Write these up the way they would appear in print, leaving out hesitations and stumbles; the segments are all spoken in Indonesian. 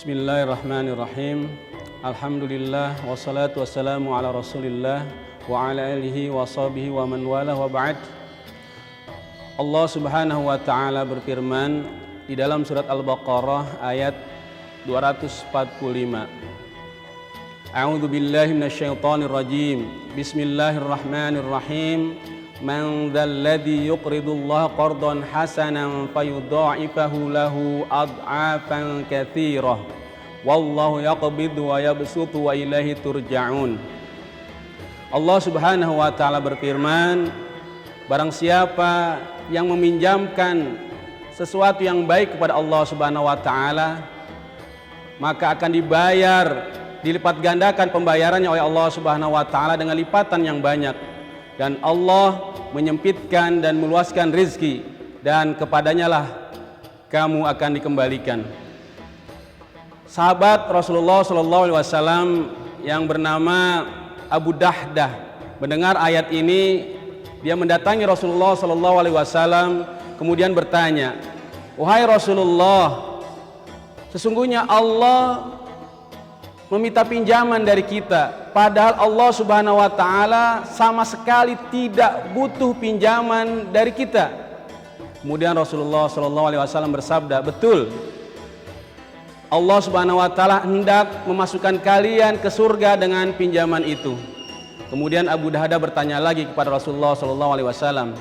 Bismillahirrahmanirrahim. Alhamdulillah wassalatu wassalamu ala Rasulillah wa ala alihi wa sahbihi wa man wala wa ba'd. Allah Subhanahu wa taala berfirman di dalam surat Al-Baqarah ayat 245. A'udzu billahi minasyaitonir rajim. Bismillahirrahmanirrahim. Man dzalladzi yuqridullaha qardan hasanan fayudha'ifahu lahu ad'afan katsirah. Wallahu yaqbidu wa yabsutu wa ilaihi turja'un. Allah Subhanahu wa taala berfirman, barang siapa yang meminjamkan sesuatu yang baik kepada Allah Subhanahu wa taala, maka akan dibayar, dilipat gandakan pembayarannya oleh Allah Subhanahu wa taala dengan lipatan yang banyak. Dan Allah menyempitkan dan meluaskan rizki, dan kepadanya lah kamu akan dikembalikan. Sahabat Rasulullah SAW yang bernama Abu Dahdah mendengar ayat ini, dia mendatangi Rasulullah SAW kemudian bertanya, "Wahai Rasulullah, sesungguhnya Allah meminta pinjaman dari kita, padahal Allah Subhanahu wa taala sama sekali tidak butuh pinjaman dari kita." Kemudian Rasulullah SAW bersabda, "Betul. Allah Subhanahu wa taala hendak memasukkan kalian ke surga dengan pinjaman itu." Kemudian Abu Dahdah bertanya lagi kepada Rasulullah SAW,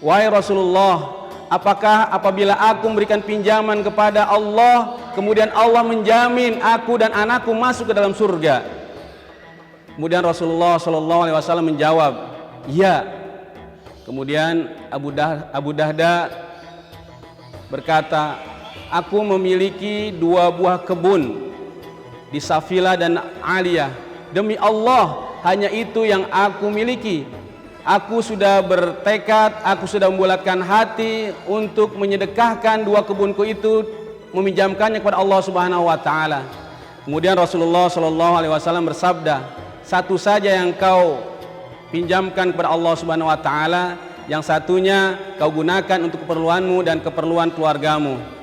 "Wahai Rasulullah, apakah apabila aku memberikan pinjaman kepada Allah, kemudian Allah menjamin aku dan anakku masuk ke dalam surga?" Kemudian Rasulullah SAW menjawab, "Ya." Kemudian Abu Dahdah berkata, "Aku memiliki 2 buah kebun di Safila dan Aliyah. Demi Allah, hanya itu yang aku miliki. Aku sudah bertekad, aku sudah membulatkan hati untuk menyedekahkan 2 kebunku itu, meminjamkannya kepada Allah Subhanahu wa taala." Kemudian Rasulullah SAW bersabda, "Satu saja yang kau pinjamkan kepada Allah Subhanahu wa taala, yang satunya kau gunakan untuk keperluanmu dan keperluan keluargamu."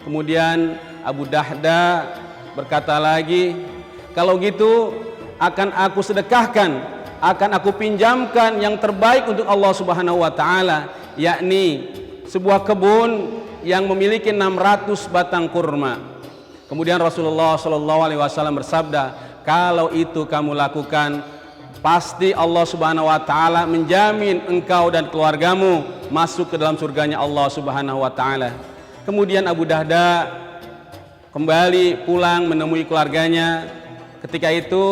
Kemudian Abu Dahdah berkata lagi, "Kalau gitu akan aku sedekahkan, akan aku pinjamkan yang terbaik untuk Allah Subhanahu wa taala, yakni sebuah kebun yang memiliki 600 batang kurma." Kemudian Rasulullah SAW bersabda, "Kalau itu kamu lakukan, pasti Allah Subhanahu wa taala menjamin engkau dan keluargamu masuk ke dalam surganya Allah Subhanahu wa taala." Kemudian Abu Dahdah kembali pulang menemui keluarganya. Ketika itu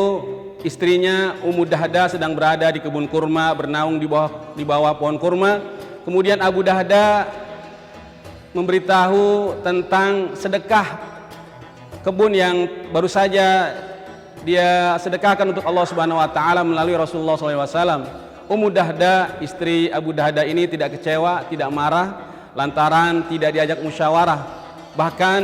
istrinya Ummu Dahdah sedang berada di kebun kurma, bernaung di bawah pohon kurma. Kemudian Abu Dahdah memberitahu tentang sedekah kebun yang baru saja dia sedekahkan untuk Allah Subhanahu wa taala melalui Rasulullah SAW. Ummu Dahdah, istri Abu Dahdah ini tidak kecewa, tidak marah lantaran tidak diajak musyawarah. Bahkan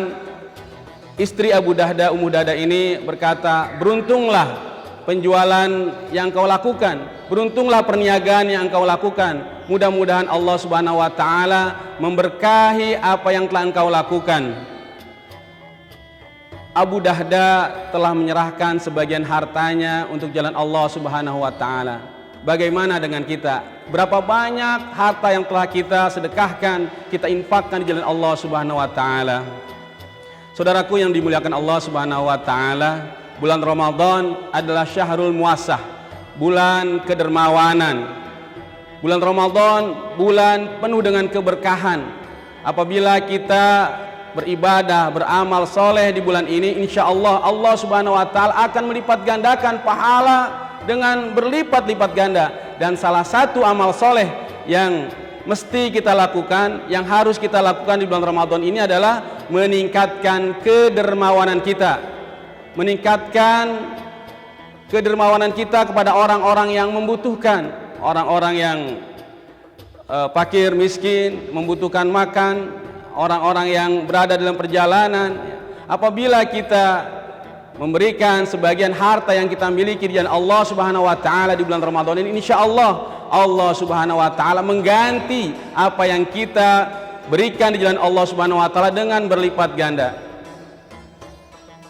istri Abu Dahdah, Ummu Dahdah ini berkata, "Beruntunglah penjualan yang kau lakukan, beruntunglah perniagaan yang engkau lakukan. Mudah-mudahan Allah Subhanahu wa taala memberkahi apa yang telah engkau lakukan." Abu Dahdah telah menyerahkan sebagian hartanya untuk jalan Allah Subhanahu wa taala. Bagaimana dengan kita? Berapa banyak harta yang telah kita sedekahkan, kita infakkan di jalan Allah Subhanahu wa taala? Saudaraku yang dimuliakan Allah Subhanahu wa taala, bulan Ramadan adalah syahrul muasah, bulan kedermawanan. Bulan Ramadan bulan penuh dengan keberkahan. Apabila kita beribadah, beramal soleh di bulan ini, insya Allah Allah Subhanahu wa taala akan melipat gandakan pahala dengan berlipat-lipat ganda. Dan salah satu amal soleh yang mesti kita lakukan, yang harus kita lakukan di bulan Ramadan ini adalah meningkatkan kedermawanan kita, meningkatkan kedermawanan kita kepada orang-orang yang membutuhkan, orang-orang yang fakir, miskin, membutuhkan makan, orang-orang yang berada dalam perjalanan. Apabila kita memberikan sebagian harta yang kita miliki di jalan Allah Subhanahu wa taala di bulan Ramadan ini, insya Allah Allah Subhanahu wa taala mengganti apa yang kita berikan di jalan Allah Subhanahu wa taala dengan berlipat ganda.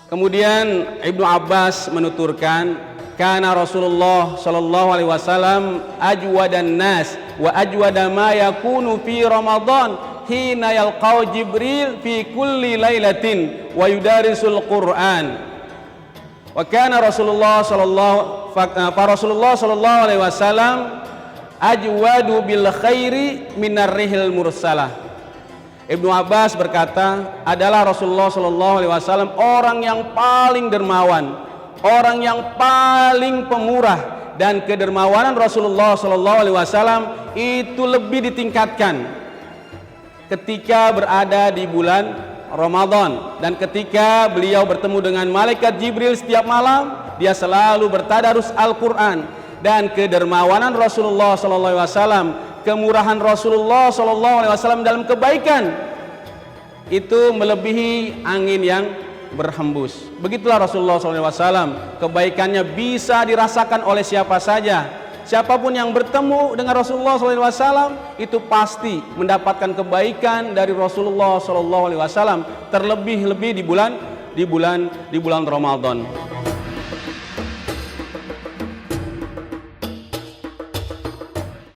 Kemudian Ibnu Abbas menuturkan, kana Rasulullah sallallahu alaihi wasallam ajwadan nas wa ajwada ma yakunu fi Ramadan hina yalqau Jibril fi kulli lailatin wa yudarisul Qur'an. Wa kana Rasulullah sallallahu alaihi wasallam ajwadu bil khairi minar rihil mursalah. Ibnu Abbas berkata, adalah Rasulullah sallallahu alaihi wasallam orang yang paling dermawan, orang yang paling pemurah, dan kedermawanan Rasulullah sallallahu alaihi wasallam itu lebih ditingkatkan ketika berada di bulan Ramadan, dan ketika beliau bertemu dengan malaikat Jibril setiap malam, dia selalu bertadarus Al-Qur'an. Dan kedermawanan Rasulullah sallallahu alaihi wasallam, kemurahan Rasulullah sallallahu alaihi wasallam dalam kebaikan itu melebihi angin yang berhembus. Begitulah Rasulullah sallallahu alaihi wasallam, kebaikannya bisa dirasakan oleh siapa saja. Siapapun yang bertemu dengan Rasulullah SAW itu pasti mendapatkan kebaikan dari Rasulullah SAW, terlebih-lebih di bulan Ramadan.